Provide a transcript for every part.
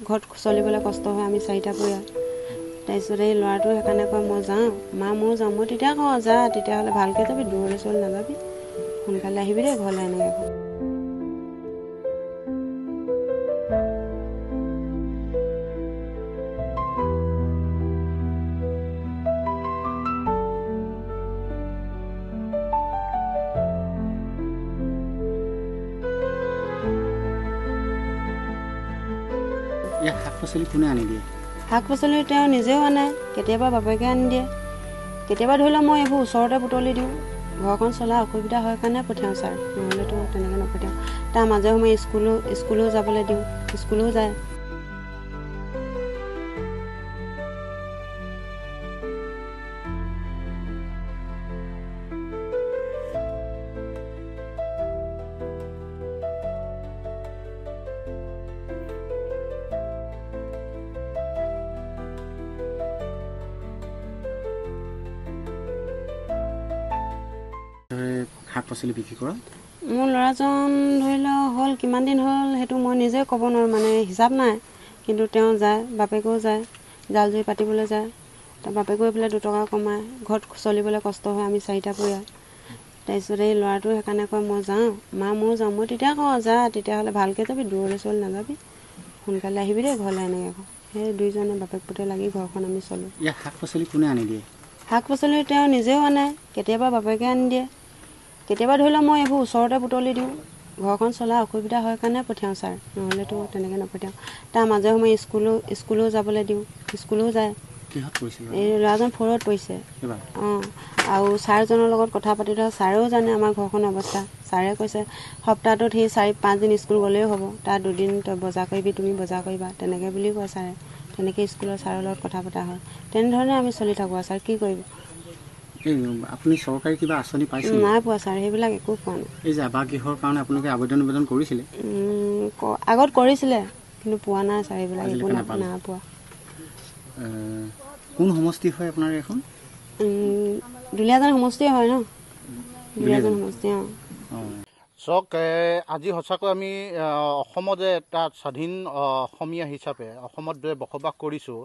ঘৰত চলিবলৈ কষ্ট হয়, আমি চাৰিটা পৰিয়াল। তাৰপিছত এই ল'ৰাটো সেইকাৰণে কয় মই যাওঁ, মা ময়ো যাওঁ। মই তেতিয়া কওঁ যা, তেতিয়াহ'লে ভালকৈ যাবি, দূৰলৈ চল নাযাবি, সোনকালে আহিবি দেই ঘৰলৈ, এনেকৈ কওঁ। শাক পাচলি কোনে আনি দিয়ে? শাক পাচলি তেওঁ নিজেও আনে, কেতিয়াবা বাপেকে আনি দিয়ে, কেতিয়াবা ধৰি লওক মই এইবোৰ ওচৰতে বুটলি দিওঁ। ঘৰখন চলা অসুবিধা হয় কাৰণে পঠিয়াওঁ ছাৰ, নহ'লেতো তেনেকৈ নপঠিয়াওঁ। তাৰ মাজে সময়ে স্কুলো যাবলৈ দিওঁ, স্কুলো যায়। শাক পাচলি বিক্ৰী কৰা? মোৰ ল'ৰাজন ধৰি লওক হ'ল কিমান দিন হ'ল সেইটো মই নিজে ক'ব নোৱাৰোঁ, মানে হিচাপ নাই। কিন্তু তেওঁ যায়, বাপেকেও যায়, জাল জুই পাতিবলৈ যায়। তাৰ বাপেকেও এইফালে দুটকা কমায়, ঘৰত চলিবলৈ কষ্ট হয়, আমি চাৰিটা পৰিয়াল। তাৰপিছত এই ল'ৰাটো সেইকাৰণে কয় মই যাওঁ, মা ময়ো যাওঁ। মই তেতিয়া কওঁ যা, তেতিয়াহ'লে ভালকৈ যাবি, দূৰলৈ চল নাযাবি, সোনকালে আহিবি দেই ঘৰলৈ, এনেকৈ কওঁ। সেই দুইজনে বাপেক পুতেক লাগি ঘৰখন আমি চলোঁ। শাক পাচলি কোনে আনি দিয়ে? শাক পাচলি তেওঁ নিজেও আনে, কেতিয়াবা বাপেকে আনি দিয়ে, কেতিয়াবা ধৰি লওক মই এইবোৰ ওচৰতে বুটলি দিওঁ। ঘৰখন চলা অসুবিধা হয় কাৰণে পঠিয়াওঁ ছাৰ, নহ'লেতো তেনেকৈ নপঠিয়াওঁ। তাৰ মাজে সময়ে স্কুলো যাবলৈ দিওঁ, স্কুলো যায়। এই ল'ৰাজন 4ত পৰিছে। অঁ, আৰু ছাৰজনৰ লগত কথা পাতি থকা ছাৰেও জানে আমাৰ ঘৰখনৰ অৱস্থা। ছাৰে কৈছে সপ্তাহটোত সি 4-5 দিন স্কুল গ'লেও হ'ব, তাৰ 2 দিন তই বজাৰ কৰিবি, তুমি বজাৰ কৰিবা, তেনেকৈ বুলি কয় ছাৰে। তেনেকৈ স্কুলৰ ছাৰৰ লগত কথা পতা হয়, তেনেধৰণে আমি চলি থাকোঁ আৰু ছাৰ, কি কৰিব। আপুনি চৰকাৰী কিবা আঁচনি পাইছে? নাই পোৱা ছাৰ, সেইবিলাক একো পোৱা নাই। এই যে আৱাস গৃহৰ কাৰণে আপোনালোকে আবেদন কৰিছিলে? আগত কৰিছিলে, কিন্তু পোৱা নাই ছাৰ, এইবিলাক একো নাই পোৱা। কোন সমষ্টি হয় আপোনাৰ এখন? দুলীয়াজান সমষ্টিয়ে হয় ন, দুলীয়াজান সমষ্টি। অঁ, চাওক, আজি সঁচাকৈ আমি অসমত যে এটা স্বাধীন অসমীয়া হিচাপে অসমত যে বসবাস কৰিছোঁ,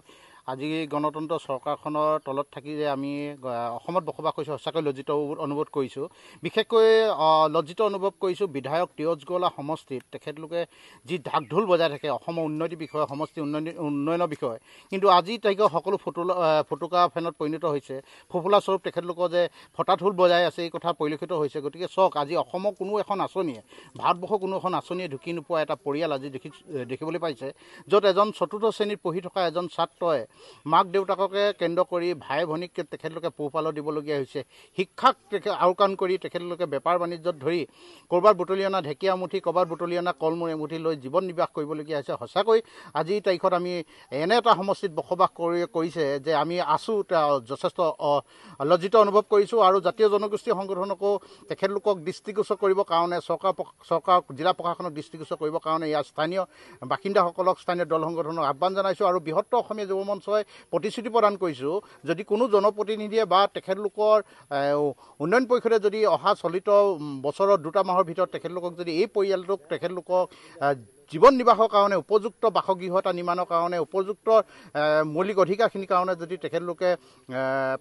আজি গণতন্ত্ৰ চৰকাৰখনৰ তলত থাকি যে আমি অসমত বসবাস কৰিছোঁ, সঁচাকৈ লজ্জিত অনুভৱ কৰিছোঁ। বিশেষকৈ লজ্জিত অনুভৱ কৰিছোঁ বিধায়ক তীৰজ গোৱালা সমষ্টিত তেখেতলোকে যি ঢাক ঢোল বজাই থাকে অসমৰ উন্নতিৰ বিষয়ে, সমষ্টি উন্নয়নৰ বিষয়ে, কিন্তু আজি তাৰিখে সকলো ফুটুকা ফেনত পৰিণত হৈছে। ফোফলা স্বৰূপ তেখেতলোকৰ যে ফটা ঢোল বজাই আছে, এই কথা পৰিলক্ষিত হৈছে। গতিকে চাওক, আজি অসমৰ কোনো এখন আঁচনিয়ে, ভাৰতবৰ্ষৰ কোনো এখন আঁচনিয়ে ঢুকি নোপোৱা এটা পৰিয়াল আজি দেখিবলৈ পাইছে, য'ত এজন 4ৰ্থ শ্ৰেণীত পঢ়ি থকা এজন ছাত্ৰই মাক দেউতাককে কেন্দ্ৰ কৰি ভাই ভনীক তেখেতলোকে পোহপালৰ দিবলগীয়া হৈছে। শিক্ষাক আওকাণ কৰি তেখেতলোকে বেপাৰ বাণিজ্যত ধৰি ক'ৰবাত বুটলি অনা ঢেকীয়া এমুঠি, ক'ৰবাত বুটলি অনা কলমূৰ এমুঠি লৈ জীৱন নিৰ্বাহ কৰিবলগীয়া হৈছে। সঁচাকৈ আজিৰ তাৰিখত আমি এনে এটা সমষ্টিত বসবাস কৰিছে যে আমি আছোঁ, যথেষ্ট লজ্জিত অনুভৱ কৰিছোঁ। আৰু জাতীয় জনগোষ্ঠী সংগঠনকো তেখেতলোকক দৃষ্টিগোচৰ কৰিবৰ কাৰণে চৰকাৰ জিলা প্ৰশাসনক দৃষ্টিগোচৰ কৰিবৰ কাৰণে ইয়াৰ স্থানীয় বাসিন্দাসকলক, স্থানীয় দল সংগঠনক আহ্বান জনাইছোঁ। আৰু বৃহত্তৰ অসমীয়া যুৱ মঞ্চই প্ৰতিশ্ৰুতি প্ৰদান কৰিছোঁ, যদি কোনো জনপ্ৰতিনিধিয়ে বা তেখেতলোকৰ উন্নয়ন পৰিষদে যদি অহা চলিত বছৰৰ 2 মাহৰ ভিতৰত তেখেতলোকক যদি এই পৰিয়ালটোক তেখেতলোকক জীৱন নিৰ্বাহৰ কাৰণে উপযুক্ত বাসগৃহ এটা নিৰ্মাণৰ কাৰণে, উপযুক্ত মৌলিক অধিকাৰখিনিৰ কাৰণে যদি তেখেতলোকে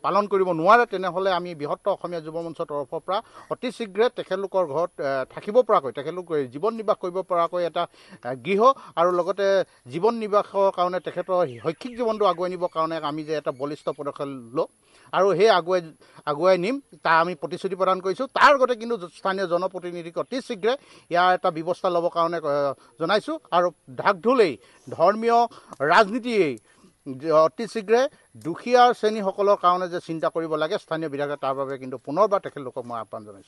পালন কৰিব নোৱাৰে, তেনেহ'লে আমি বৃহত্তৰ অসমীয়া যুৱ মঞ্চৰ তৰফৰ পৰা অতি শীঘ্ৰে তেখেতলোকৰ ঘৰত থাকিব পৰাকৈ, তেখেতলোকে জীৱন নিৰ্বাহ কৰিব পৰাকৈ এটা গৃহ, আৰু লগতে জীৱন নিৰ্বাহৰ কাৰণে তেখেতৰ শৈক্ষিক জীৱনটো আগুৱাই নিবৰ কাৰণে আমি যে এটা বলিষ্ঠ পদক্ষেপ লওঁ আৰু সেই আগুৱাই নিম, তাৰ আমি প্ৰতিশ্ৰুতি প্ৰদান কৰিছোঁ। তাৰ আগতে কিন্তু স্থানীয় জনপ্ৰতিনিধিক অতি শীঘ্ৰে ইয়াৰ এটা ব্যৱস্থা ল'বৰ কাৰণে জনাইছোঁ। আৰু ঢাক ঢোলেই, ধৰ্মীয় ৰাজনীতিয়েই অতি শীঘ্ৰে দুখীয়া শ্ৰেণীসকলৰ কাৰণে যে চিন্তা কৰিব লাগে স্থানীয় বিধায়কে, তাৰ বাবে কিন্তু পুনৰবাৰ তেখেতলোকক মই আহ্বান জনাইছোঁ।